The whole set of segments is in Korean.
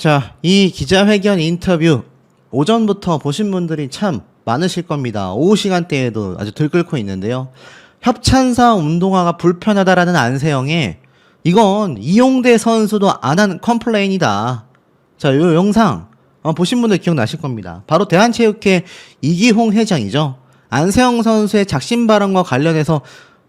자, 이 기자회견 인터뷰 오전부터 보신 분들이 참 많으실 겁니다. 오후 시간대에도 아주 들끓고 있는데요. 협찬사 운동화가 불편하다라는 안세영의 이건 이용대 선수도 안 한 컴플레인이다. 자, 요 영상 보신 분들 기억나실 겁니다. 바로 대한체육회 이기홍 회장이죠. 안세영 선수의 작심 발언과 관련해서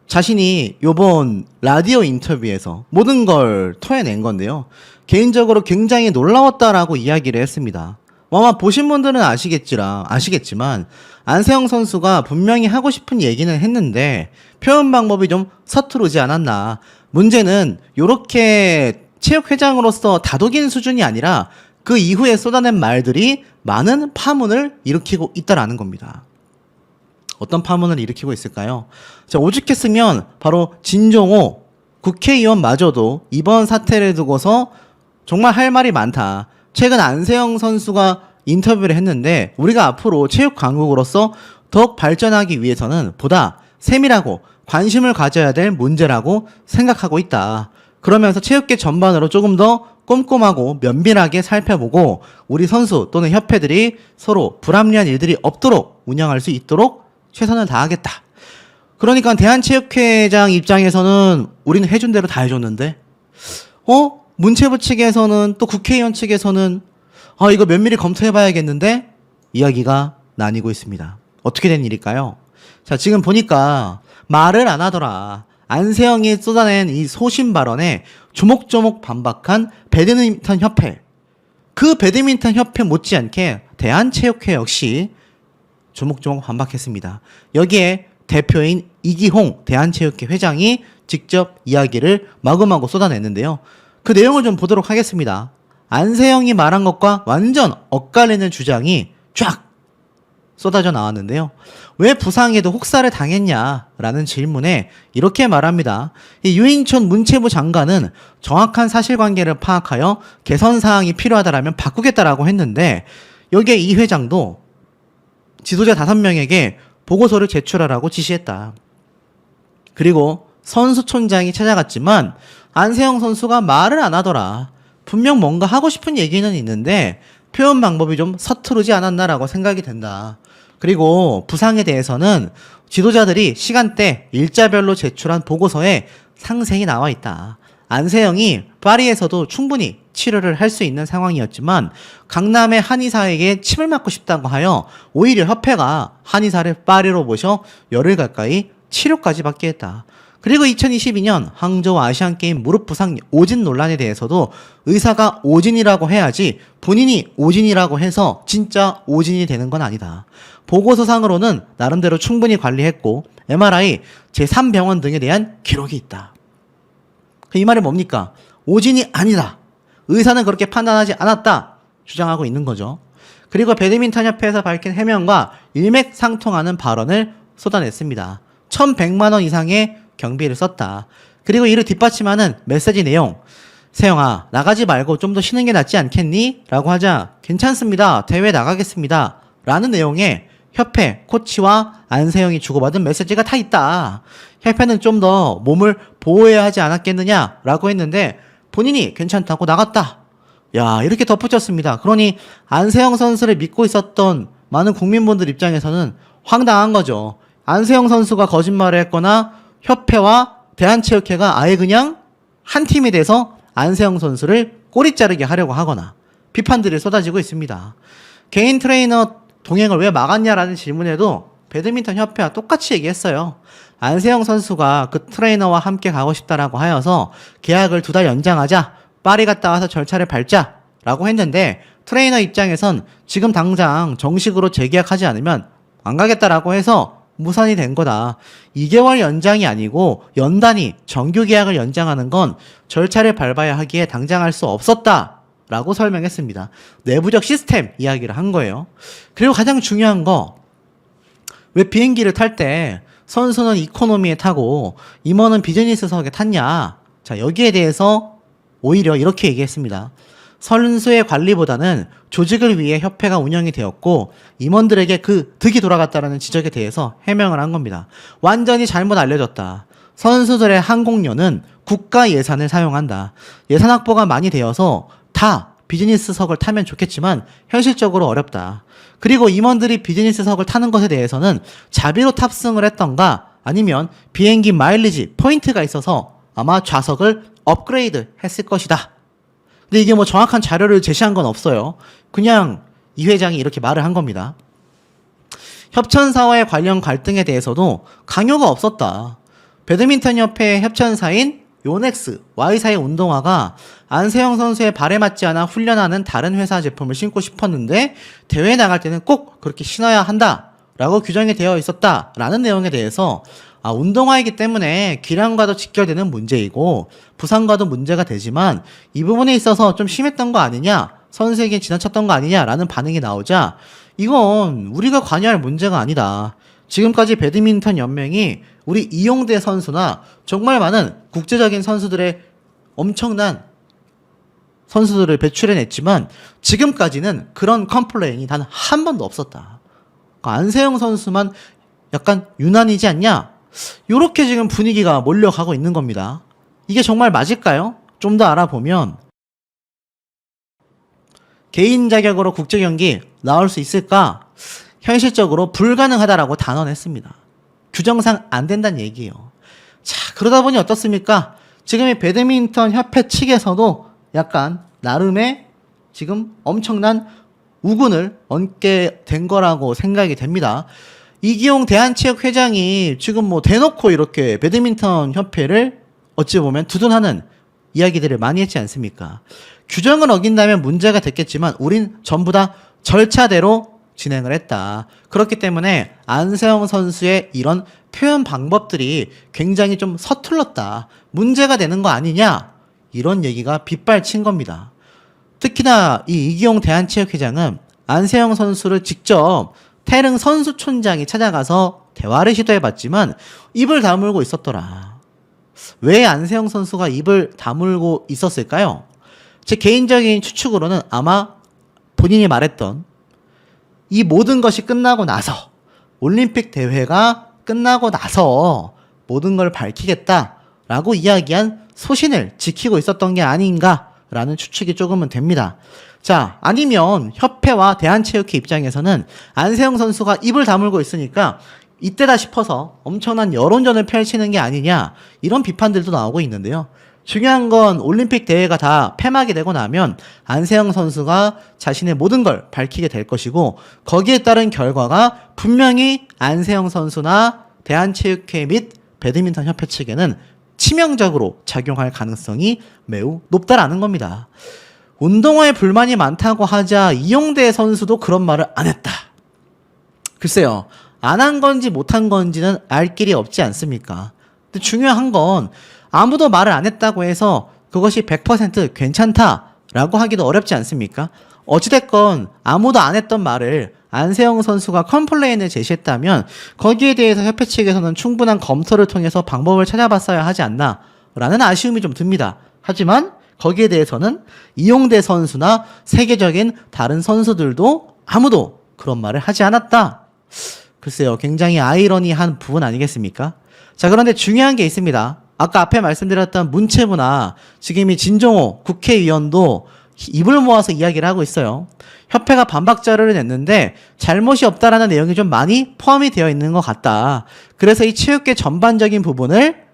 자신이 요번 라디오 인터뷰에서 모든 걸 토해낸 건데요. 개인적으로 굉장히 놀라웠다라고 이야기를 했습니다. 아마 보신 분들은 아시겠지만 안세영 선수가 분명히 하고 싶은 얘기는 했는데 표현 방법이 좀 서투르지 않았나. 문제는 요렇게 체육회장으로서 다독인 수준이 아니라 그 이후에 쏟아낸 말들이 많은 파문을 일으키고 있다라는 겁니다. 어떤 파문을 일으키고 있을까요? 자, 오죽했으면 바로 진종호 국회의원마저도 이번 사태를 두고서 정말 할 말이 많다. 최근 안세영 선수가 인터뷰를 했는데 우리가 앞으로 체육 강국으로서 더욱 발전하기 위해서는 보다 세밀하고 관심을 가져야 될 문제라고 생각하고 있다. 그러면서 체육계 전반으로 조금 더 꼼꼼하고 면밀하게 살펴보고 우리 선수 또는 협회들이 서로 불합리한 일들이 없도록 운영할 수 있도록 최선을 다하겠다. 그러니까 대한체육회장 입장에서는 우리는 해준 대로 다 해줬는데 문체부 측에서는 또 국회의원 측에서는 이거 면밀히 검토해봐야겠는데 이야기가 나뉘고 있습니다. 어떻게 된 일일까요? 자, 지금 보니까 말을 안 하더라. 안세영이 쏟아낸 이 소신 발언에 조목조목 반박한 배드민턴 협회. 그 배드민턴 협회 못지않게 대한체육회 역시 조목조목 반박했습니다. 여기에 대표인 이기홍 대한체육회 회장이 직접 이야기를 마구마구 쏟아냈는데요. 그 내용을 좀 보도록 하겠습니다. 안세영이 말한 것과 완전 엇갈리는 주장이 쫙 쏟아져 나왔는데요. 왜 부상에도 혹사를 당했냐라는 질문에 이렇게 말합니다. 이 유인촌 문체부 장관은 정확한 사실관계를 파악하여 개선사항이 필요하다라면 바꾸겠다라고 했는데 여기에 이 회장도 지도자 5명에게 보고서를 제출하라고 지시했다. 그리고 선수촌장이 찾아갔지만 안세영 선수가 말을 안 하더라. 분명 뭔가 하고 싶은 얘기는 있는데 표현 방법이 좀 서투르지 않았나라고 생각이 된다. 그리고 부상에 대해서는 지도자들이 시간대, 일자별로 제출한 보고서에 상세히 나와 있다. 안세영이 파리에서도 충분히 치료를 할 수 있는 상황이었지만 강남의 한의사에게 침을 맞고 싶다고 하여 오히려 협회가 한의사를 파리로 모셔 열흘 가까이 치료까지 받게 했다. 그리고 2022년 항저우 아시안게임 무릎 부상 오진 논란에 대해서도 의사가 오진이라고 해야지 본인이 오진이라고 해서 진짜 오진이 되는 건 아니다. 보고서상으로는 나름대로 충분히 관리했고 MRI, 제3병원 등에 대한 기록이 있다. 이 말이 뭡니까? 오진이 아니다. 의사는 그렇게 판단하지 않았다. 주장하고 있는 거죠. 그리고 배드민턴 협회에서 밝힌 해명과 일맥상통하는 발언을 쏟아냈습니다. 1,100만 원 이상의 경비를 썼다. 그리고 이를 뒷받침하는 메시지 내용. 세영아, 나가지 말고 좀 더 쉬는 게 낫지 않겠니? 라고 하자 괜찮습니다. 대회 나가겠습니다. 라는 내용의 협회, 코치와 안세영이 주고받은 메시지가 다 있다. 협회는 좀 더 몸을 보호해야 하지 않았겠느냐? 라고 했는데 본인이 괜찮다고 나갔다. 야, 이렇게 덧붙였습니다. 그러니 안세영 선수를 믿고 있었던 많은 국민분들 입장에서는 황당한 거죠. 안세영 선수가 거짓말을 했거나 협회와 대한체육회가 아예 그냥 한 팀이 돼서 안세영 선수를 꼬리 자르게 하려고 하거나 비판들이 쏟아지고 있습니다. 개인 트레이너 동행을 왜 막았냐라는 질문에도 배드민턴 협회와 똑같이 얘기했어요. 안세영 선수가 그 트레이너와 함께 가고 싶다라고 하여서 계약을 2달 연장하자, 파리 갔다 와서 절차를 밟자라고 했는데 트레이너 입장에선 지금 당장 정식으로 재계약하지 않으면 안 가겠다라고 해서 무산이 된 거다. 2개월 연장이 아니고 연단위 정규 계약을 연장하는 건 절차를 밟아야 하기에 당장 할 수 없었다 라고 설명했습니다. 내부적 시스템 이야기를 한 거예요. 그리고 가장 중요한 거, 왜 비행기를 탈 때 선수는 이코노미에 타고 임원은 비즈니스석에 탔냐. 자, 여기에 대해서 오히려 이렇게 얘기했습니다. 선수의 관리보다는 조직을 위해 협회가 운영이 되었고 임원들에게 그 득이 돌아갔다는 지적에 대해서 해명을 한 겁니다. 완전히 잘못 알려졌다. 선수들의 항공료는 국가 예산을 사용한다. 예산 확보가 많이 되어서 다 비즈니스석을 타면 좋겠지만 현실적으로 어렵다. 그리고 임원들이 비즈니스석을 타는 것에 대해서는 자비로 탑승을 했던가 아니면 비행기 마일리지 포인트가 있어서 아마 좌석을 업그레이드 했을 것이다. 근데 이게 뭐 정확한 자료를 제시한 건 없어요. 그냥 이 회장이 이렇게 말을 한 겁니다. 협찬사와의 관련 갈등에 대해서도 강요가 없었다. 배드민턴협회 협찬사인 요넥스, Y사의 운동화가 안세영 선수의 발에 맞지 않아 훈련하는 다른 회사 제품을 신고 싶었는데 대회에 나갈 때는 꼭 그렇게 신어야 한다 라고 규정이 되어 있었다 라는 내용에 대해서 운동화이기 때문에 기량과도 직결되는 문제이고 부상과도 문제가 되지만 이 부분에 있어서 좀 심했던 거 아니냐, 선수에게 지나쳤던 거 아니냐라는 반응이 나오자 이건 우리가 관여할 문제가 아니다. 지금까지 배드민턴 연맹이 우리 이용대 선수나 정말 많은 국제적인 선수들의 엄청난 선수들을 배출해냈지만 지금까지는 그런 컴플레인이 단 한 번도 없었다. 안세영 선수만 약간 유난이지 않냐? 요렇게 지금 분위기가 몰려가고 있는 겁니다. 이게 정말 맞을까요? 좀 더 알아보면 개인 자격으로 국제 경기 나올 수 있을까? 현실적으로 불가능하다라고 단언했습니다. 규정상 안 된다는 얘기예요. 자, 그러다 보니 어떻습니까? 지금 이 배드민턴 협회 측에서도 약간 나름의 지금 엄청난 우군을 얹게 된 거라고 생각이 됩니다. 이기용 대한체육회장이 지금 뭐 대놓고 이렇게 배드민턴 협회를 어찌 보면 두둔하는 이야기들을 많이 했지 않습니까? 규정을 어긴다면 문제가 됐겠지만 우린 전부 다 절차대로 진행을 했다. 그렇기 때문에 안세영 선수의 이런 표현 방법들이 굉장히 좀 서툴렀다. 문제가 되는 거 아니냐? 이런 얘기가 빗발친 겁니다. 특히나 이 이기용 대한체육회장은 안세영 선수를 직접 태릉 선수촌장이 찾아가서 대화를 시도해봤지만 입을 다물고 있었더라. 왜 안세영 선수가 입을 다물고 있었을까요? 제 개인적인 추측으로는 아마 본인이 말했던 이 모든 것이 끝나고 나서 올림픽 대회가 끝나고 나서 모든 걸 밝히겠다라고 이야기한 소신을 지키고 있었던 게 아닌가라는 추측이 조금은 됩니다. 자, 아니면 협회와 대한체육회 입장에서는 안세영 선수가 입을 다물고 있으니까 이때다 싶어서 엄청난 여론전을 펼치는 게 아니냐 이런 비판들도 나오고 있는데요. 중요한 건 올림픽 대회가 다 폐막이 되고 나면 안세영 선수가 자신의 모든 걸 밝히게 될 것이고 거기에 따른 결과가 분명히 안세영 선수나 대한체육회 및 배드민턴 협회 측에는 치명적으로 작용할 가능성이 매우 높다라는 겁니다. 운동화에 불만이 많다고 하자 이용대 선수도 그런 말을 안 했다. 글쎄요. 안 한 건지 못한 건지는 알 길이 없지 않습니까? 근데 중요한 건 아무도 말을 안 했다고 해서 그것이 100% 괜찮다라고 하기도 어렵지 않습니까? 어찌됐건 아무도 안 했던 말을 안세영 선수가 컴플레인을 제시했다면 거기에 대해서 협회 측에서는 충분한 검토를 통해서 방법을 찾아봤어야 하지 않나 라는 아쉬움이 좀 듭니다. 하지만 거기에 대해서는 이용대 선수나 세계적인 다른 선수들도 아무도 그런 말을 하지 않았다. 글쎄요, 굉장히 아이러니한 부분 아니겠습니까? 자, 그런데 중요한 게 있습니다. 아까 앞에 말씀드렸던 문체부나 지금 이 진종호 국회의원도 입을 모아서 이야기를 하고 있어요. 협회가 반박 자료를 냈는데 잘못이 없다라는 내용이 좀 많이 포함이 되어 있는 것 같다. 그래서 이 체육계 전반적인 부분을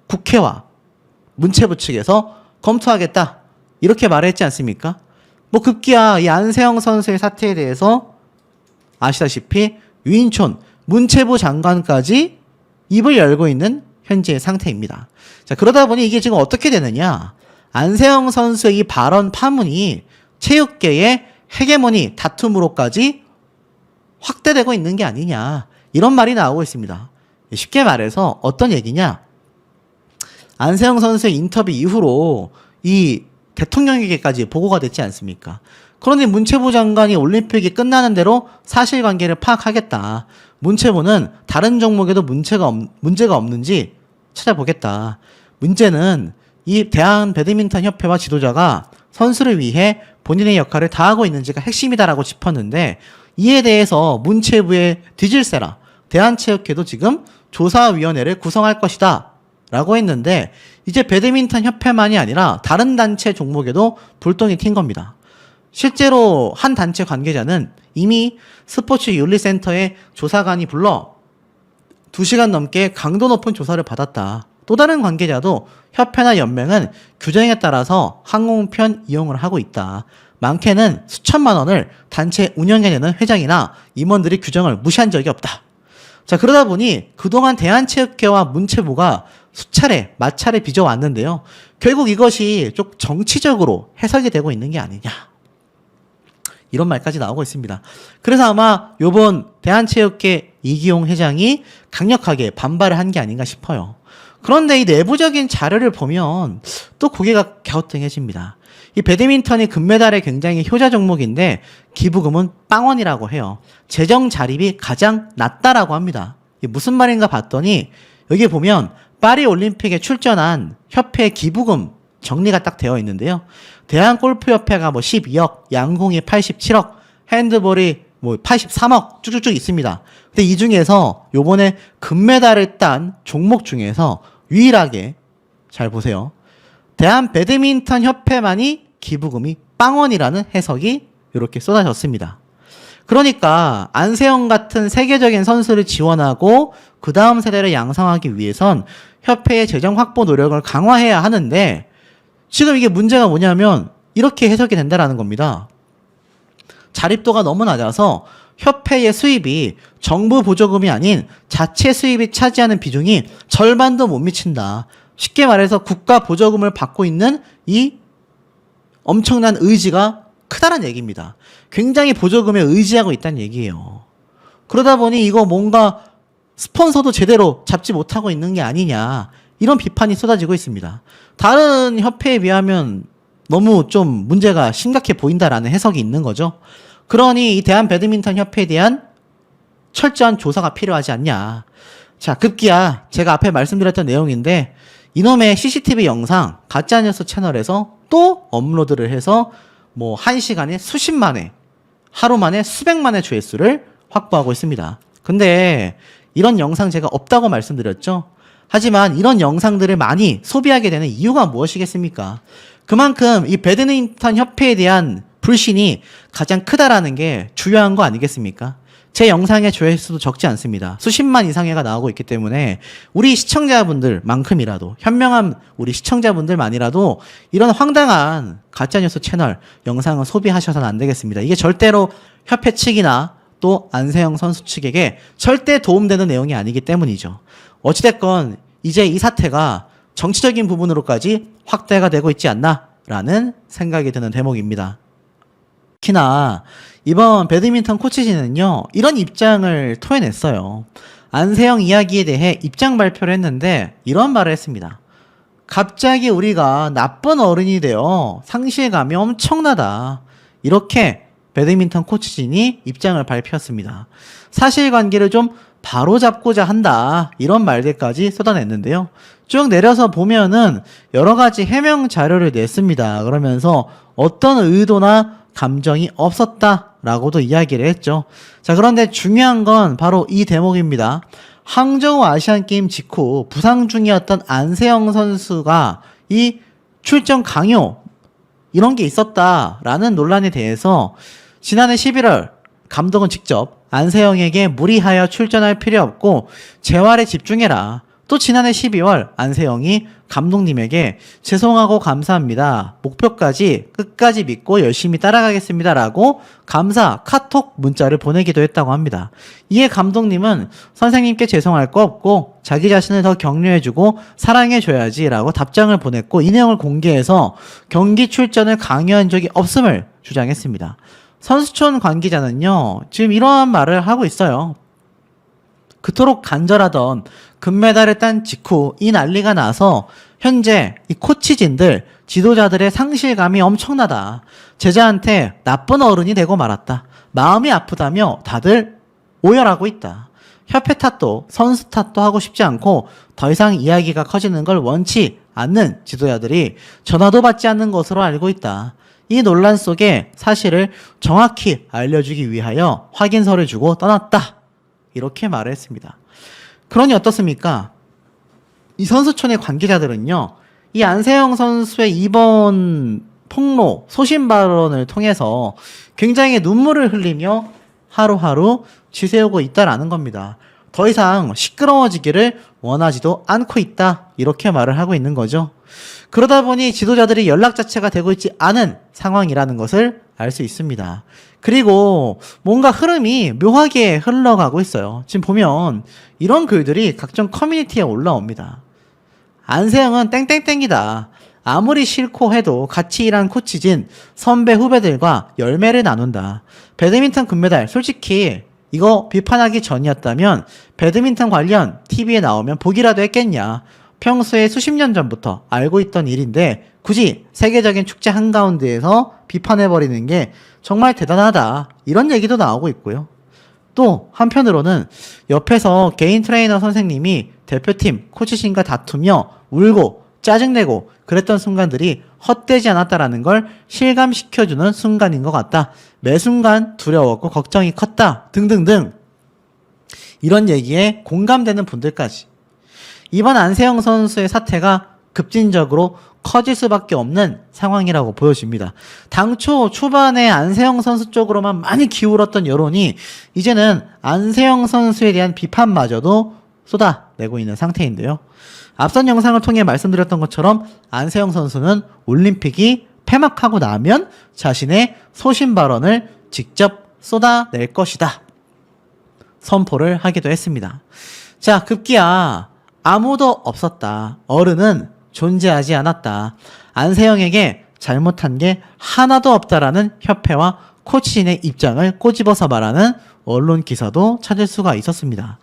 국회와 문체부 측에서 검토하겠다. 이렇게 말했지 않습니까? 뭐 급기야 이 안세영 선수의 사태에 대해서 아시다시피 유인촌 문체부 장관까지 입을 열고 있는 현재의 상태입니다. 자, 그러다 보니 이게 지금 어떻게 되느냐? 안세영 선수의 이 발언 파문이 체육계의 헤게모니 다툼으로까지 확대되고 있는 게 아니냐. 이런 말이 나오고 있습니다. 쉽게 말해서 어떤 얘기냐? 안세영 선수의 인터뷰 이후로 이 대통령에게까지 보고가 됐지 않습니까? 그런데 문체부 장관이 올림픽이 끝나는 대로 사실관계를 파악하겠다. 문체부는 다른 종목에도 문제가 없는지 찾아보겠다. 문제는 이 대한 배드민턴 협회와 지도자가 선수를 위해 본인의 역할을 다하고 있는지가 핵심이다라고 짚었는데 이에 대해서 문체부의 뒤질세라 대한체육회도 지금 조사위원회를 구성할 것이다 라고 했는데 이제 배드민턴 협회만이 아니라 다른 단체 종목에도 불똥이 튄 겁니다. 실제로 한 단체 관계자는 이미 스포츠 윤리센터에 조사관이 불러 2시간 넘게 강도 높은 조사를 받았다. 또 다른 관계자도 협회나 연맹은 규정에 따라서 항공편 이용을 하고 있다. 많게는 수천만 원을 단체 운영에 내는 회장이나 임원들이 규정을 무시한 적이 없다. 자, 그러다 보니 그동안 대한체육회와 문체부가 수차례, 마차례 빚어왔는데요. 결국 이것이 좀 정치적으로 해석이 되고 있는 게 아니냐. 이런 말까지 나오고 있습니다. 그래서 아마 요번 대한체육회 이기용 회장이 강력하게 반발을 한 게 아닌가 싶어요. 그런데 이 내부적인 자료를 보면 또 고개가 갸우뚱해집니다. 이 배드민턴이 금메달에 굉장히 효자 종목인데 기부금은 빵원이라고 해요. 재정 자립이 가장 낮다라고 합니다. 이게 무슨 말인가 봤더니 여기 보면 파리 올림픽에 출전한 협회 기부금 정리가 딱 되어 있는데요. 대한골프협회가 뭐 12억, 양궁이 87억, 핸드볼이 뭐 83억 쭉쭉쭉 있습니다. 근데 이 중에서 요번에 금메달을 딴 종목 중에서 유일하게 잘 보세요. 대한 배드민턴 협회만이 기부금이 빵원이라는 해석이 이렇게 쏟아졌습니다. 그러니까 안세영 같은 세계적인 선수를 지원하고 그 다음 세대를 양성하기 위해선 협회의 재정 확보 노력을 강화해야 하는데 지금 이게 문제가 뭐냐면 이렇게 해석이 된다라는 겁니다. 자립도가 너무 낮아서 협회의 수입이 정부 보조금이 아닌 자체 수입이 차지하는 비중이 절반도 못 미친다. 쉽게 말해서 국가 보조금을 받고 있는 이 엄청난 의지가 크다는 얘기입니다. 굉장히 보조금에 의지하고 있다는 얘기예요. 그러다 보니 이거 뭔가 스폰서도 제대로 잡지 못하고 있는 게 아니냐. 이런 비판이 쏟아지고 있습니다. 다른 협회에 비하면 너무 좀 문제가 심각해 보인다라는 해석이 있는 거죠. 그러니 이 대한배드민턴협회에 대한 철저한 조사가 필요하지 않냐. 자, 급기야 제가 앞에 말씀드렸던 내용인데 이놈의 CCTV 영상 가짜뉴스 채널에서 또 업로드를 해서 뭐 1시간에 수십만회, 하루 만에 수백만의 조회수를 확보하고 있습니다. 근데 이런 영상 제가 없다고 말씀드렸죠. 하지만 이런 영상들을 많이 소비하게 되는 이유가 무엇이겠습니까? 그만큼 이 배드민턴 협회에 대한 불신이 가장 크다라는 게 중요한 거 아니겠습니까? 제 영상의 조회수도 적지 않습니다. 수십만 이상회가 나오고 있기 때문에 우리 시청자분들만큼이라도 현명한 우리 시청자분들만이라도 이런 황당한 가짜뉴스 채널 영상을 소비하셔서는 안 되겠습니다. 이게 절대로 협회 측이나 또 안세영 선수 측에게 절대 도움되는 내용이 아니기 때문이죠. 어찌됐건 이제 이 사태가 정치적인 부분으로까지 확대가 되고 있지 않나라는 생각이 드는 대목입니다. 특히나 이번 배드민턴 코치진은요 이런 입장을 토해냈어요. 안세영 이야기에 대해 입장 발표를 했는데 이런 말을 했습니다. 갑자기 우리가 나쁜 어른이 되어 상실감이 엄청나다. 이렇게 배드민턴 코치진이 입장을 발표했습니다. 사실관계를 좀 바로잡고자 한다. 이런 말들까지 쏟아냈는데요. 쭉 내려서 보면은 여러 가지 해명 자료를 냈습니다. 그러면서 어떤 의도나 감정이 없었다라고도 이야기를 했죠. 자, 그런데 중요한 건 바로 이 대목입니다. 항저우 아시안게임 직후 부상 중이었던 안세영 선수가 이 출전 강요 이런 게 있었다라는 논란에 대해서 지난해 11월 감독은 직접 안세영에게 무리하여 출전할 필요 없고 재활에 집중해라. 또 지난해 12월 안세영이 감독님에게 죄송하고 감사합니다. 목표까지 끝까지 믿고 열심히 따라가겠습니다. 라고 감사 카톡 문자를 보내기도 했다고 합니다. 이에 감독님은 선생님께 죄송할 거 없고 자기 자신을 더 격려해주고 사랑해줘야지 라고 답장을 보냈고 이 내용을 공개해서 경기 출전을 강요한 적이 없음을 주장했습니다. 선수촌 관계자는요 지금 이러한 말을 하고 있어요. 그토록 간절하던 금메달을 딴 직후 이 난리가 나서 현재 이 코치진들 지도자들의 상실감이 엄청나다. 제자한테 나쁜 어른이 되고 말았다. 마음이 아프다며 다들 오열하고 있다. 협회 탓도 선수 탓도 하고 싶지 않고 더 이상 이야기가 커지는 걸 원치 않는 지도자들이 전화도 받지 않는 것으로 알고 있다. 이 논란 속에 사실을 정확히 알려주기 위하여 확인서를 주고 떠났다. 이렇게 말을 했습니다. 그러니 어떻습니까? 이 선수촌의 관계자들은요, 이 안세영 선수의 이번 폭로, 소신 발언을 통해서 굉장히 눈물을 흘리며 하루하루 지새우고 있다라는 겁니다. 더 이상 시끄러워지기를 원하지도 않고 있다. 이렇게 말을 하고 있는 거죠. 그러다 보니 지도자들이 연락 자체가 되고 있지 않은 상황이라는 것을 알 수 있습니다. 그리고 뭔가 흐름이 묘하게 흘러가고 있어요. 지금 보면 이런 글들이 각종 커뮤니티에 올라옵니다. 안세영은 땡땡땡이다. 아무리 싫고 해도 같이 일한 코치진 선배 후배들과 열매를 나눈다. 배드민턴 금메달 솔직히 이거 비판하기 전이었다면 배드민턴 관련 TV에 나오면 보기라도 했겠냐. 평소에 수십 년 전부터 알고 있던 일인데 굳이 세계적인 축제 한가운데에서 비판해버리는 게 정말 대단하다. 이런 얘기도 나오고 있고요. 또 한편으로는 옆에서 개인 트레이너 선생님이 대표팀 코치진과 다투며 울고 짜증내고 그랬던 순간들이 헛되지 않았다라는 걸 실감시켜주는 순간인 것 같다. 매 순간 두려웠고 걱정이 컸다. 등등등. 이런 얘기에 공감되는 분들까지. 이번 안세영 선수의 사태가 급진적으로 커질 수밖에 없는 상황이라고 보여집니다. 당초 초반에 안세영 선수 쪽으로만 많이 기울었던 여론이 이제는 안세영 선수에 대한 비판마저도 쏟아내고 있는 상태인데요. 앞선 영상을 통해 말씀드렸던 것처럼 안세영 선수는 올림픽이 폐막하고 나면 자신의 소신 발언을 직접 쏟아낼 것이다. 선포를 하기도 했습니다. 자, 급기야 아무도 없었다. 어른은 존재하지 않았다. 안세영에게 잘못한 게 하나도 없다라는 협회와 코치진의 입장을 꼬집어서 말하는 언론 기사도 찾을 수가 있었습니다.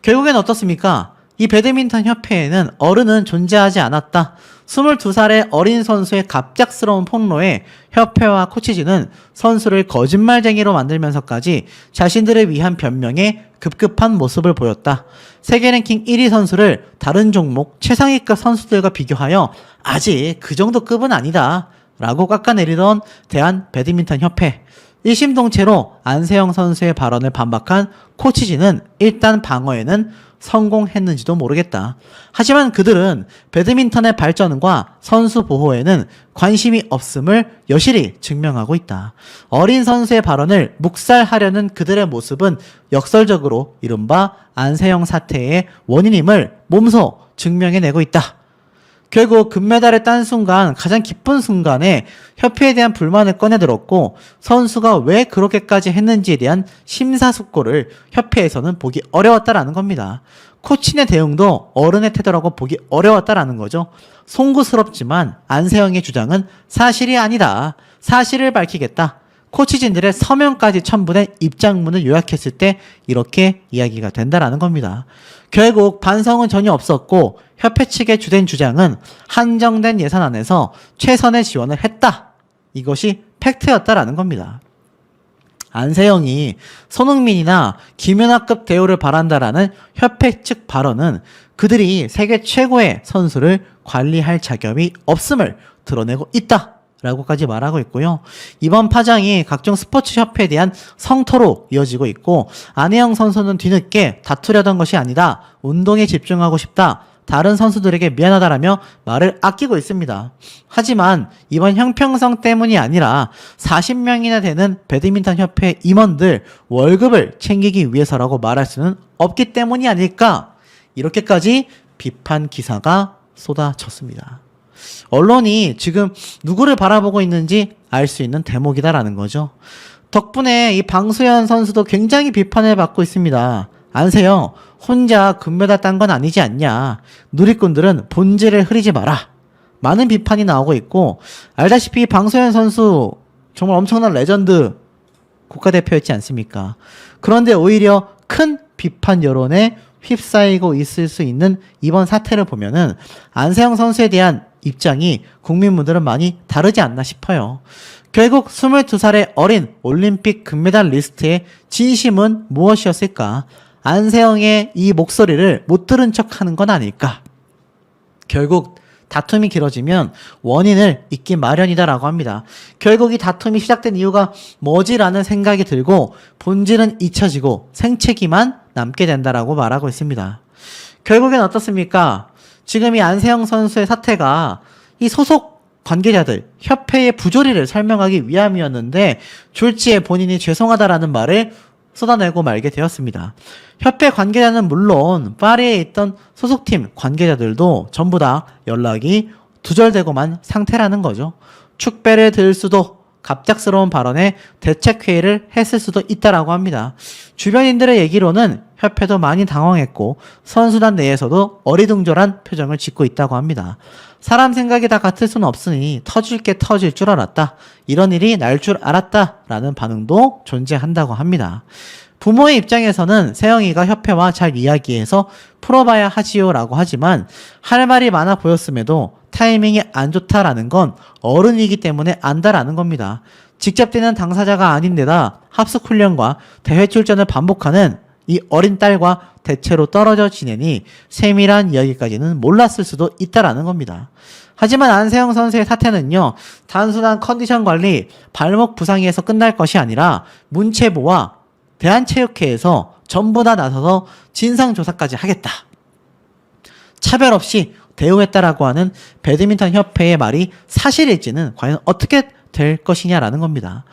결국엔 어떻습니까? 이 배드민턴 협회에는 어른은 존재하지 않았다. 22살의 어린 선수의 갑작스러운 폭로에 협회와 코치진은 선수를 거짓말쟁이로 만들면서까지 자신들을 위한 변명에 급급한 모습을 보였다. 세계 랭킹 1위 선수를 다른 종목 최상위급 선수들과 비교하여 아직 그 정도 급은 아니다. 라고 깎아내리던 대한 배드민턴 협회. 일심동체로 안세영 선수의 발언을 반박한 코치진은 일단 방어에는 성공했는지도 모르겠다. 하지만 그들은 배드민턴의 발전과 선수 보호에는 관심이 없음을 여실히 증명하고 있다. 어린 선수의 발언을 묵살하려는 그들의 모습은 역설적으로 이른바 안세영 사태의 원인임을 몸소 증명해내고 있다. 결국 금메달을 딴 순간 가장 기쁜 순간에 협회에 대한 불만을 꺼내들었고 선수가 왜 그렇게까지 했는지에 대한 심사숙고를 협회에서는 보기 어려웠다라는 겁니다. 코치의 대응도 어른의 태도라고 보기 어려웠다라는 거죠. 송구스럽지만 안세영의 주장은 사실이 아니다. 사실을 밝히겠다. 코치진들의 서명까지 첨부된 입장문을 요약했을 때 이렇게 이야기가 된다라는 겁니다. 결국 반성은 전혀 없었고 협회 측의 주된 주장은 한정된 예산 안에서 최선의 지원을 했다. 이것이 팩트였다라는 겁니다. 안세영이 손흥민이나 김연아급 대우를 바란다라는 협회 측 발언은 그들이 세계 최고의 선수를 관리할 자격이 없음을 드러내고 있다. 라고까지 말하고 있고요. 이번 파장이 각종 스포츠 협회에 대한 성토로 이어지고 있고 안혜영 선수는 뒤늦게 다투려던 것이 아니다. 운동에 집중하고 싶다. 다른 선수들에게 미안하다라며 말을 아끼고 있습니다. 하지만 이번 형평성 때문이 아니라 40명이나 되는 배드민턴 협회 임원들 월급을 챙기기 위해서라고 말할 수는 없기 때문이 아닐까. 이렇게까지 비판 기사가 쏟아졌습니다. 언론이 지금 누구를 바라보고 있는지 알 수 있는 대목이다라는 거죠. 덕분에 이 방수현 선수도 굉장히 비판을 받고 있습니다. 안세영, 혼자 금메달 딴 건 아니지 않냐. 누리꾼들은 본질을 흐리지 마라. 많은 비판이 나오고 있고 알다시피 방수현 선수 정말 엄청난 레전드 국가대표였지 않습니까? 그런데 오히려 큰 비판 여론에 휩싸이고 있을 수 있는 이번 사태를 보면은 안세영 선수에 대한 입장이 국민분들은 많이 다르지 않나 싶어요. 결국 22살의 어린 올림픽 금메달 리스트의 진심은 무엇이었을까? 안세영의 이 목소리를 못 들은 척 하는 건 아닐까? 결국 다툼이 길어지면 원인을 잊기 마련이다라고 합니다. 결국 이 다툼이 시작된 이유가 뭐지라는 생각이 들고 본질은 잊혀지고 생채기만 남게 된다라고 말하고 있습니다. 결국엔 어떻습니까? 지금 이 안세영 선수의 사태가 이 소속 관계자들, 협회의 부조리를 설명하기 위함이었는데 졸지에 본인이 죄송하다라는 말을 쏟아내고 말게 되었습니다. 협회 관계자는 물론 파리에 있던 소속팀 관계자들도 전부 다 연락이 두절되고만 상태라는 거죠. 축배를 들 수도 갑작스러운 발언에 대책회의를 했을 수도 있다라고 합니다. 주변인들의 얘기로는 협회도 많이 당황했고 선수단 내에서도 어리둥절한 표정을 짓고 있다고 합니다. 사람 생각이 다 같을 수는 없으니 터질 게 터질 줄 알았다. 이런 일이 날 줄 알았다. 라는 반응도 존재한다고 합니다. 부모의 입장에서는 세영이가 협회와 잘 이야기해서 풀어봐야 하지요 라고 하지만 할 말이 많아 보였음에도 타이밍이 안 좋다라는 건 어른이기 때문에 안다라는 겁니다. 직접 뛰는 당사자가 아닌데다 합숙훈련과 대회 출전을 반복하는 이 어린 딸과 대체로 떨어져 지내니 세밀한 이야기까지는 몰랐을 수도 있다라는 겁니다. 하지만 안세영 선수의 사태는요, 단순한 컨디션 관리, 발목 부상에서 끝날 것이 아니라 문체부와 대한체육회에서 전부 다 나서서 진상조사까지 하겠다. 차별 없이 대우했다라고 하는 배드민턴 협회의 말이 사실일지는 과연 어떻게 될 것이냐라는 겁니다.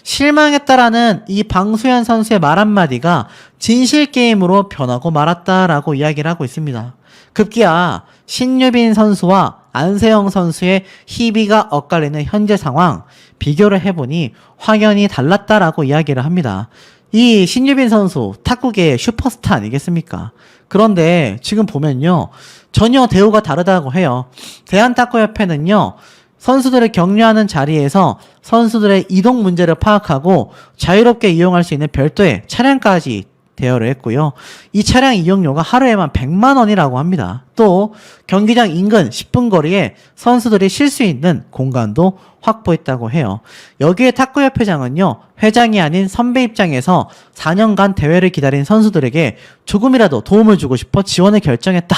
실망했다라는 이 방수현 선수의 말 한마디가 진실게임으로 변하고 말았다라고 이야기를 하고 있습니다. 급기야 신유빈 선수와 안세영 선수의 희비가 엇갈리는 현재 상황 비교를 해보니 확연히 달랐다라고 이야기를 합니다. 이 신유빈 선수 탁구계의 슈퍼스타 아니겠습니까? 그런데 지금 보면요, 전혀 대우가 다르다고 해요. 대한탁구협회는요, 선수들을 격려하는 자리에서 선수들의 이동 문제를 파악하고 자유롭게 이용할 수 있는 별도의 차량까지 대여를 했고요. 이 차량 이용료가 하루에만 100만 원이라고 합니다. 또 경기장 인근 10분 거리에 선수들이 쉴 수 있는 공간도 확보했다고 해요. 여기에 탁구협회장은요, 회장이 아닌 선배 입장에서 4년간 대회를 기다린 선수들에게 조금이라도 도움을 주고 싶어 지원을 결정했다.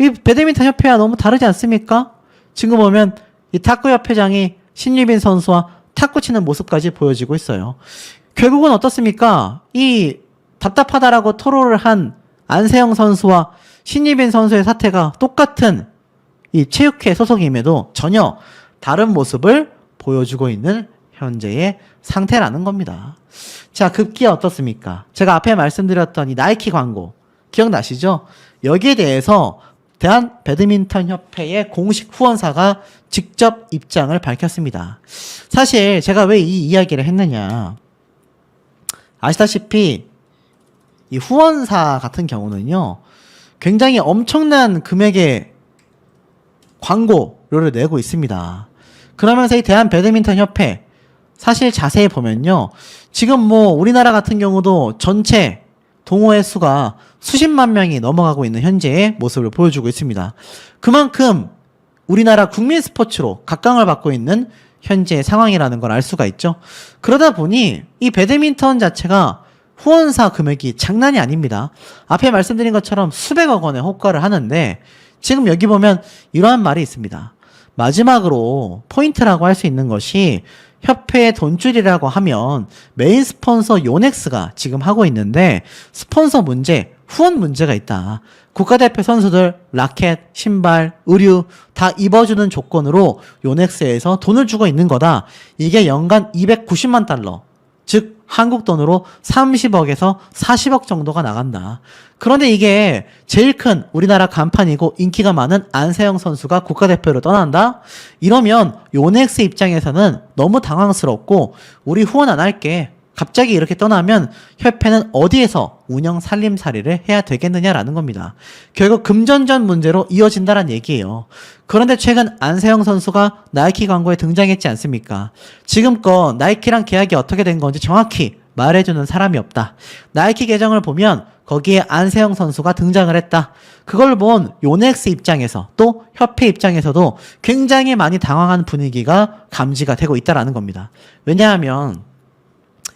이 배드민턴 협회와 너무 다르지 않습니까? 지금 보면 이 탁구협회장이 신유빈 선수와 탁구 치는 모습까지 보여지고 있어요. 결국은 어떻습니까? 이 답답하다라고 토로를 한 안세영 선수와 신유빈 선수의 사태가 똑같은 이 체육회 소속임에도 전혀 다른 모습을 보여주고 있는 현재의 상태라는 겁니다. 자, 급기야 어떻습니까? 제가 앞에 말씀드렸던 이 나이키 광고 기억나시죠? 여기에 대해서 대한 배드민턴 협회의 공식 후원사가 직접 입장을 밝혔습니다. 사실 제가 왜 이 이야기를 했느냐, 아시다시피 이 후원사 같은 경우는요, 굉장히 엄청난 금액의 광고료를 내고 있습니다. 그러면서 이 대한 배드민턴 협회 사실 자세히 보면요, 지금 뭐 우리나라 같은 경우도 전체 동호회 수가 수십만 명이 넘어가고 있는 현재의 모습을 보여주고 있습니다. 그만큼 우리나라 국민 스포츠로 각광을 받고 있는 현재의 상황이라는 걸 알 수가 있죠. 그러다 보니 이 배드민턴 자체가 후원사 금액이 장난이 아닙니다. 앞에 말씀드린 것처럼 수백억 원의 호가를 하는데 지금 여기 보면 이러한 말이 있습니다. 마지막으로 포인트라고 할 수 있는 것이 협회의 돈줄이라고 하면 메인 스폰서 요넥스가 지금 하고 있는데 스폰서 문제, 후원 문제가 있다. 국가대표 선수들 라켓, 신발, 의류 다 입어주는 조건으로 요넥스에서 돈을 주고 있는 거다. 이게 연간 290만 달러, 즉 한국 돈으로 30억에서 40억 정도가 나간다. 그런데 이게 제일 큰 우리나라 간판이고 인기가 많은 안세영 선수가 국가대표로 떠난다? 이러면 요넥스 입장에서는 너무 당황스럽고 우리 후원 안 할게. 갑자기 이렇게 떠나면 협회는 어디에서 운영 살림살이를 해야 되겠느냐라는 겁니다. 결국 금전전 문제로 이어진다는 얘기예요. 그런데 최근 안세영 선수가 나이키 광고에 등장했지 않습니까? 지금껏 나이키랑 계약이 어떻게 된 건지 정확히 말해주는 사람이 없다. 나이키 계정을 보면 거기에 안세영 선수가 등장을 했다. 그걸 본 요넥스 입장에서 또 협회 입장에서도 굉장히 많이 당황한 분위기가 감지가 되고 있다는 겁니다. 왜냐하면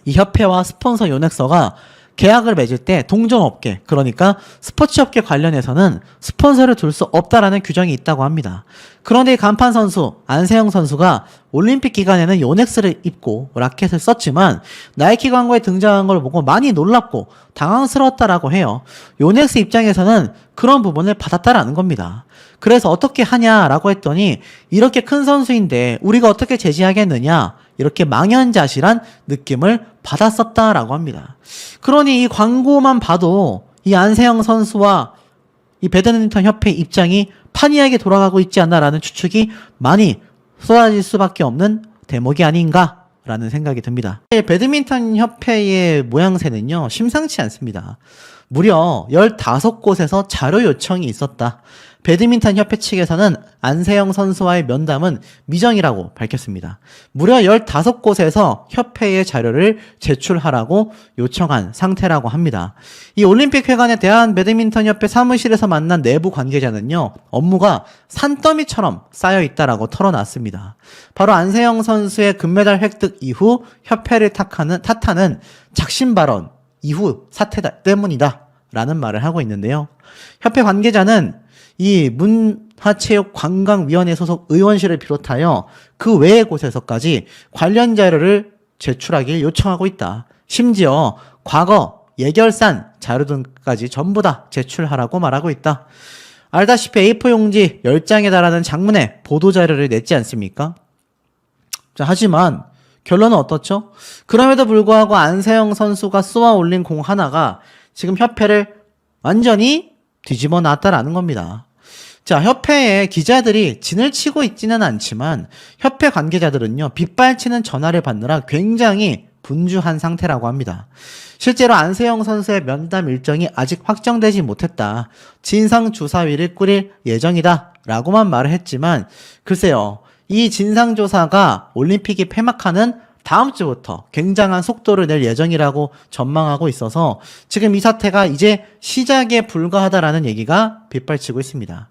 이 협회와 스폰서 요넥서가 계약을 맺을 때 동종업계, 그러니까 스포츠업계 관련해서는 스폰서를 둘 수 없다라는 규정이 있다고 합니다. 그런데 이 간판 선수 안세영 선수가 올림픽 기간에는 요넥스를 입고 라켓을 썼지만 나이키 광고에 등장한 걸 보고 많이 놀랍고 당황스러웠다라고 해요. 요넥스 입장에서는 그런 부분을 받았다라는 겁니다. 그래서 어떻게 하냐라고 했더니 이렇게 큰 선수인데 우리가 어떻게 제지하겠느냐, 이렇게 망연자실한 느낌을 받았었다라고 합니다. 그러니 이 광고만 봐도 이 안세영 선수와 이 배드민턴 협회 입장이 판이하게 돌아가고 있지 않나라는 추측이 많이 쏟아질 수밖에 없는 대목이 아닌가라는 생각이 듭니다. 배드민턴 협회의 모양새는요, 심상치 않습니다. 무려 15곳에서 자료 요청이 있었다. 배드민턴 협회 측에서는 안세영 선수와의 면담은 미정이라고 밝혔습니다. 무려 15곳에서 협회의 자료를 제출하라고 요청한 상태라고 합니다. 이 올림픽회관의 대한배드민턴협회 사무실에서 만난 내부 관계자는요, 업무가 산더미처럼 쌓여 있다라고 털어놨습니다. 바로 안세영 선수의 금메달 획득 이후 협회를 탓하는 작심 발언 이후 사태 때문이다 라는 말을 하고 있는데요. 협회 관계자는 이 문화체육관광위원회 소속 의원실을 비롯하여 그 외의 곳에서까지 관련 자료를 제출하길 요청하고 있다. 심지어 과거 예결산 자료 등까지 전부 다 제출하라고 말하고 있다. 알다시피 A4 용지 10장에 달하는 장문의 보도자료를 냈지 않습니까? 자, 하지만 결론은 어떻죠? 그럼에도 불구하고 안세영 선수가 쏘아 올린 공 하나가 지금 협회를 완전히 뒤집어 놨다라는 겁니다. 자, 협회에 기자들이 진을 치고 있지는 않지만 협회 관계자들은요, 빗발치는 전화를 받느라 굉장히 분주한 상태라고 합니다. 실제로 안세영 선수의 면담 일정이 아직 확정되지 못했다. 진상조사위를 꾸릴 예정이다 라고만 말을 했지만, 글쎄요, 이 진상조사가 올림픽이 폐막하는 다음 주부터 굉장한 속도를 낼 예정이라고 전망하고 있어서 지금 이 사태가 이제 시작에 불과하다라는 얘기가 빗발치고 있습니다.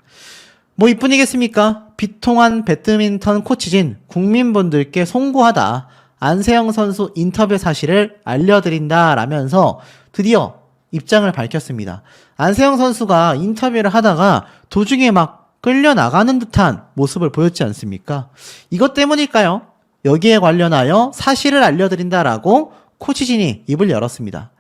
뭐 이뿐이겠습니까? 비통한 배드민턴 코치진 국민분들께 송구하다. 안세영 선수 인터뷰 사실을 알려드린다 라면서 드디어 입장을 밝혔습니다. 안세영 선수가 인터뷰를 하다가 도중에 막 끌려나가는 듯한 모습을 보였지 않습니까? 이것 때문일까요? 여기에 관련하여 사실을 알려드린다라고 코치진이 입을 열었습니다.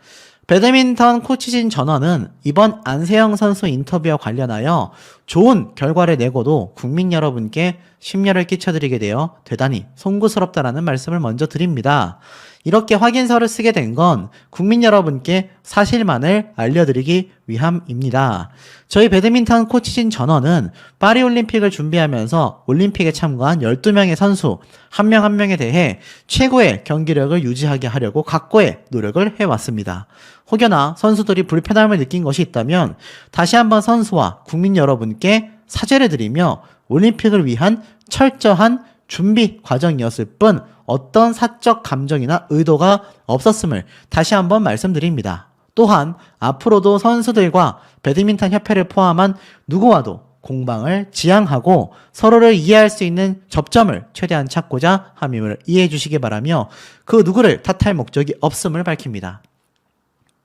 배드민턴 코치진 전원은 이번 안세영 선수 인터뷰와 관련하여 좋은 결과를 내고도 국민 여러분께 심려를 끼쳐드리게 되어 대단히 송구스럽다라는 말씀을 먼저 드립니다. 이렇게 확인서를 쓰게 된 건 국민 여러분께 사실만을 알려드리기 위함입니다. 저희 배드민턴 코치진 전원은 파리올림픽을 준비하면서 올림픽에 참가한 12명의 선수 한 명 한 명에 대해 최고의 경기력을 유지하게 하려고 각고의 노력을 해왔습니다. 혹여나 선수들이 불편함을 느낀 것이 있다면 다시 한번 선수와 국민 여러분께 사죄를 드리며 올림픽을 위한 철저한 준비 과정이었을 뿐 어떤 사적 감정이나 의도가 없었음을 다시 한번 말씀드립니다. 또한 앞으로도 선수들과 배드민턴 협회를 포함한 누구와도 공방을 지향하고 서로를 이해할 수 있는 접점을 최대한 찾고자 함임을 이해해 주시기 바라며 그 누구를 탓할 목적이 없음을 밝힙니다.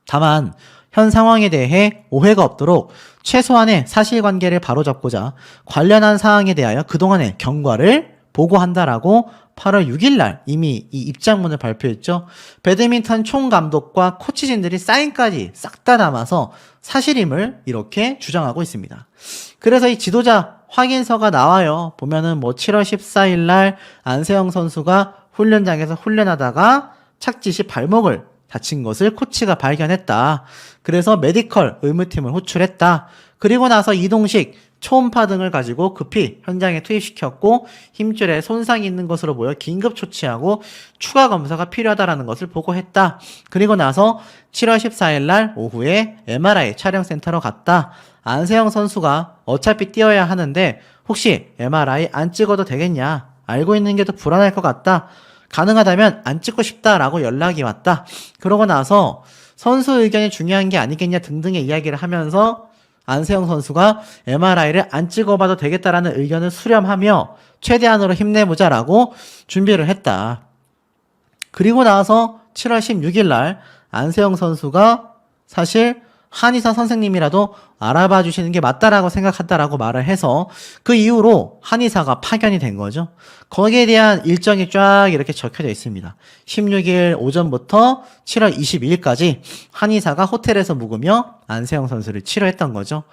다만 현 상황에 대해 오해가 없도록 최소한의 사실관계를 바로잡고자 관련한 사항에 대하여 그동안의 경과를 보고한다라고 8월 6일 날 이미 이 입장문을 발표했죠. 배드민턴 총감독과 코치진들이 사인까지 싹 다 담아서 사실임을 이렇게 주장하고 있습니다. 그래서 이 지도자 확인서가 나와요. 보면은 뭐 7월 14일 날 안세영 선수가 훈련장에서 훈련하다가 착지 시 발목을 다친 것을 코치가 발견했다. 그래서 메디컬 의무팀을 호출했다. 그리고 나서 이동식 초음파 등을 가지고 급히 현장에 투입시켰고 힘줄에 손상이 있는 것으로 보여 긴급 조치하고 추가 검사가 필요하다라는 것을 보고했다. 그리고 나서 7월 14일 날 오후에 MRI 촬영센터로 갔다. 안세영 선수가 어차피 뛰어야 하는데 혹시 MRI 안 찍어도 되겠냐? 알고 있는 게 더 불안할 것 같다. 가능하다면 안 찍고 싶다라고 연락이 왔다. 그러고 나서 선수 의견이 중요한 게 아니겠냐 등등의 이야기를 하면서 안세영 선수가 MRI를 안 찍어봐도 되겠다라는 의견을 수렴하며 최대한으로 힘내보자라고 준비를 했다. 그리고 나서 7월 16일 날 안세영 선수가 사실 한의사 선생님이라도 알아봐 주시는 게 맞다라고 생각한다라고 말을 해서 그 이후로 한의사가 파견이 된 거죠. 거기에 대한 일정이 쫙 이렇게 적혀져 있습니다. 16일 오전부터 7월 22일까지 한의사가 호텔에서 묵으며 안세영 선수를 치료했던 거죠.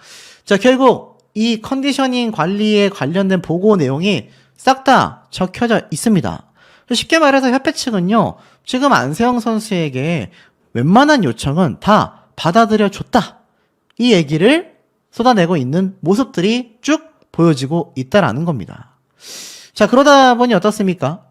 자, 결국 이 컨디셔닝 관리에 관련된 보고 내용이 싹 다 적혀져 있습니다. 쉽게 말해서 협회 측은요, 지금 안세영 선수에게 웬만한 요청은 다 받아들여 줬다. 이 얘기를 쏟아내고 있는 모습들이 쭉 보여지고 있다라는 겁니다. 자, 그러다 보니 어떻습니까?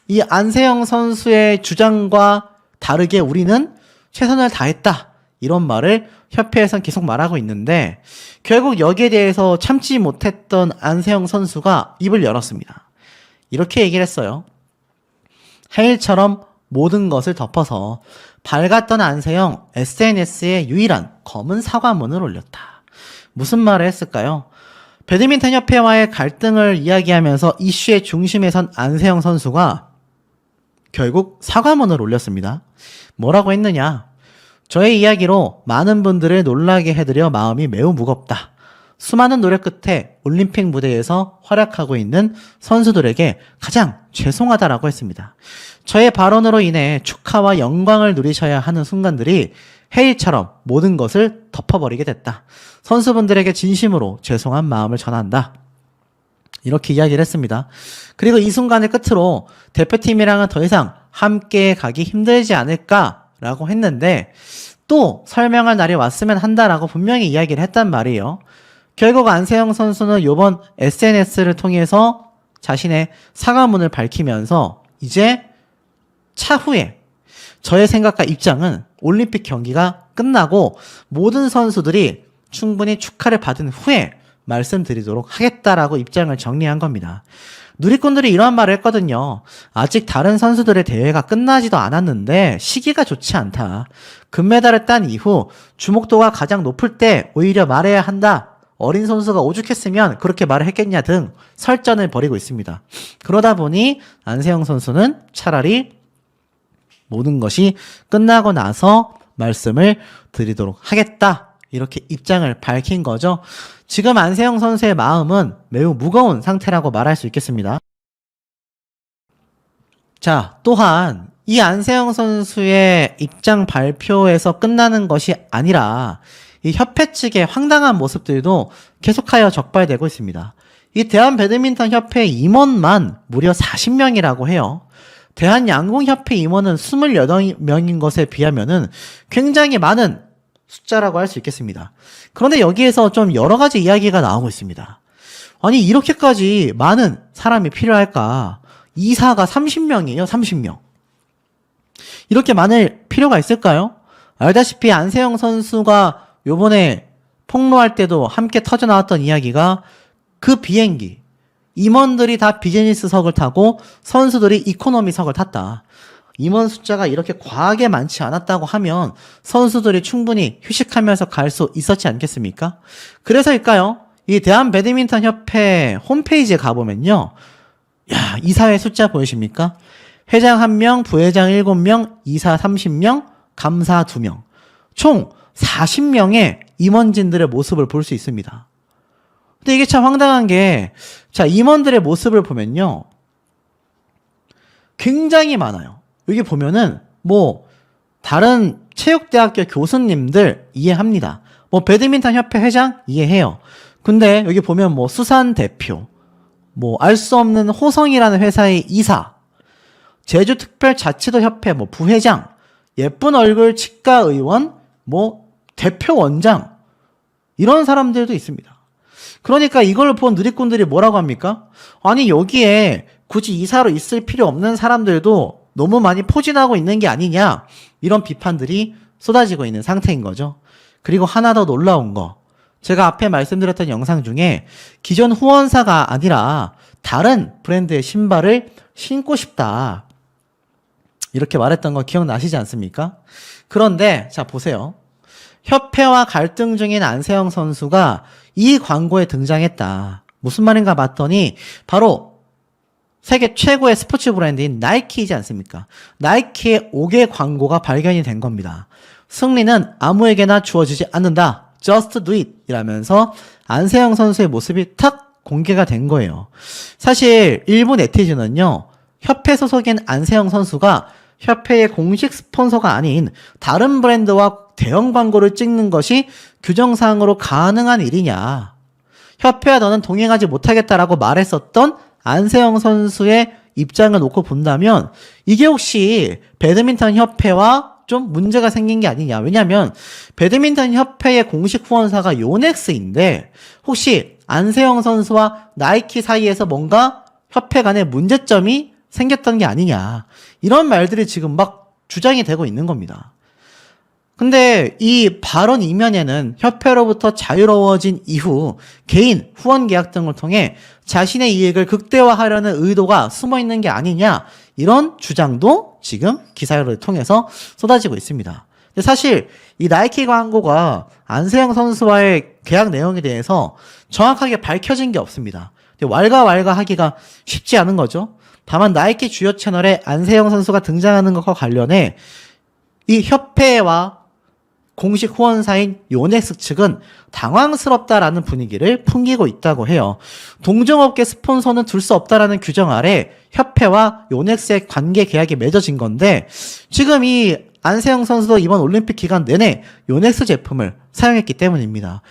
이 안세영 선수의 주장과 다르게 우리는 최선을 다했다. 이런 말을 협회에선 계속 말하고 있는데 결국 여기에 대해서 참지 못했던 안세영 선수가 입을 열었습니다. 이렇게 얘기를 했어요. 해일처럼 모든 것을 덮어서 밝았던 안세영 SNS에 유일한 검은 사과문을 올렸다. 무슨 말을 했을까요? 배드민턴 협회와의 갈등을 이야기하면서 이슈의 중심에 선 안세영 선수가 결국 사과문을 올렸습니다. 뭐라고 했느냐? 저의 이야기로 많은 분들을 놀라게 해드려 마음이 매우 무겁다. 수많은 노력 끝에 올림픽 무대에서 활약하고 있는 선수들에게 가장 죄송하다라고 했습니다. 저의 발언으로 인해 축하와 영광을 누리셔야 하는 순간들이 해일처럼 모든 것을 덮어버리게 됐다. 선수분들에게 진심으로 죄송한 마음을 전한다. 이렇게 이야기를 했습니다. 그리고 이 순간을 끝으로 대표팀이랑은 더 이상 함께 가기 힘들지 않을까라고 했는데 또 설명할 날이 왔으면 한다라고 분명히 이야기를 했단 말이에요. 결국 안세영 선수는 이번 SNS를 통해서 자신의 사과문을 밝히면서 이제 차후에 저의 생각과 입장은 올림픽 경기가 끝나고 모든 선수들이 충분히 축하를 받은 후에 말씀드리도록 하겠다라고 입장을 정리한 겁니다. 누리꾼들이 이런 말을 했거든요. 아직 다른 선수들의 대회가 끝나지도 않았는데 시기가 좋지 않다. 금메달을 딴 이후 주목도가 가장 높을 때 오히려 말해야 한다. 어린 선수가 오죽했으면 그렇게 말을 했겠냐 등 설전을 벌이고 있습니다. 그러다 보니 안세영 선수는 차라리 모든 것이 끝나고 나서 말씀을 드리도록 하겠다. 이렇게 입장을 밝힌 거죠. 지금 안세영 선수의 마음은 매우 무거운 상태라고 말할 수 있겠습니다. 자, 또한 이 안세영 선수의 입장 발표에서 끝나는 것이 아니라 이 협회 측의 황당한 모습들도 계속하여 적발되고 있습니다. 이 대한배드민턴협회 임원만 무려 40명이라고 해요. 대한양궁협회 임원은 28명인 것에 비하면은 굉장히 많은 숫자라고 할 수 있겠습니다. 그런데 여기에서 좀 여러 가지 이야기가 나오고 있습니다. 아니, 이렇게까지 많은 사람이 필요할까? 이사가 30명이에요, 30명. 이렇게 많을 필요가 있을까요? 알다시피 안세영 선수가 요번에 폭로할 때도 함께 터져 나왔던 이야기가 그 비행기, 임원들이 다 비즈니스석을 타고 선수들이 이코노미석을 탔다. 임원 숫자가 이렇게 과하게 많지 않았다고 하면 선수들이 충분히 휴식하면서 갈 수 있었지 않겠습니까? 그래서일까요? 이 대한배드민턴협회 홈페이지에 가보면요. 야, 이사회 숫자 보이십니까? 회장 1명, 부회장 7명, 이사 30명, 감사 2명. 총 40명의 임원진들의 모습을 볼 수 있습니다. 근데 이게 참 황당한 게, 자, 임원들의 모습을 보면요. 굉장히 많아요. 여기 보면은, 다른 체육대학교 교수님들 이해합니다. 배드민턴 협회 회장 이해해요. 근데 여기 보면 수산 대표, 알 수 없는 호성이라는 회사의 이사, 제주특별자치도 협회 부회장, 예쁜 얼굴 치과 의원, 대표 원장, 이런 사람들도 있습니다. 그러니까 이걸 본 누리꾼들이 뭐라고 합니까? 아니, 여기에 굳이 이사로 있을 필요 없는 사람들도 너무 많이 포진하고 있는 게 아니냐, 이런 비판들이 쏟아지고 있는 상태인 거죠. 그리고 하나 더 놀라운 거, 제가 앞에 말씀드렸던 영상 중에 기존 후원사가 아니라 다른 브랜드의 신발을 신고 싶다, 이렇게 말했던 거 기억나시지 않습니까? 그런데 자, 보세요. 협회와 갈등 중인 안세영 선수가 이 광고에 등장했다. 무슨 말인가 봤더니 바로 세계 최고의 스포츠 브랜드인 나이키이지 않습니까? 나이키의 5개 광고가 발견이 된 겁니다. 승리는 아무에게나 주어지지 않는다. Just do it 이라면서 안세영 선수의 모습이 탁 공개가 된 거예요. 사실 일부 네티즌은요. 협회 소속인 안세영 선수가 협회의 공식 스폰서가 아닌 다른 브랜드와 대형 광고를 찍는 것이 규정상으로 가능한 일이냐. 협회와 너는 동행하지 못하겠다라고 말했었던 안세영 선수의 입장을 놓고 본다면 이게 혹시 배드민턴 협회와 좀 문제가 생긴 게 아니냐. 왜냐면 배드민턴 협회의 공식 후원사가 요넥스인데 혹시 안세영 선수와 나이키 사이에서 뭔가 협회 간에 문제점이 생겼던 게 아니냐. 이런 말들이 지금 막 주장이 되고 있는 겁니다. 근데 이 발언 이면에는 협회로부터 자유로워진 이후 개인, 후원 계약 등을 통해 자신의 이익을 극대화하려는 의도가 숨어 있는 게 아니냐. 이런 주장도 지금 기사를 통해서 쏟아지고 있습니다. 근데 사실 이 나이키 광고가 안세영 선수와의 계약 내용에 대해서 정확하게 밝혀진 게 없습니다. 근데 왈가왈가 하기가 쉽지 않은 거죠. 다만 나이키 주요 채널에 안세영 선수가 등장하는 것과 관련해 이 협회와 공식 후원사인 요넥스 측은 당황스럽다라는 분위기를 풍기고 있다고 해요. 동종업계 스폰서는 둘 수 없다라는 규정 아래 협회와 요넥스의 관계 계약이 맺어진 건데 지금 이 안세영 선수도 이번 올림픽 기간 내내 요넥스 제품을 사용했기 때문입니다.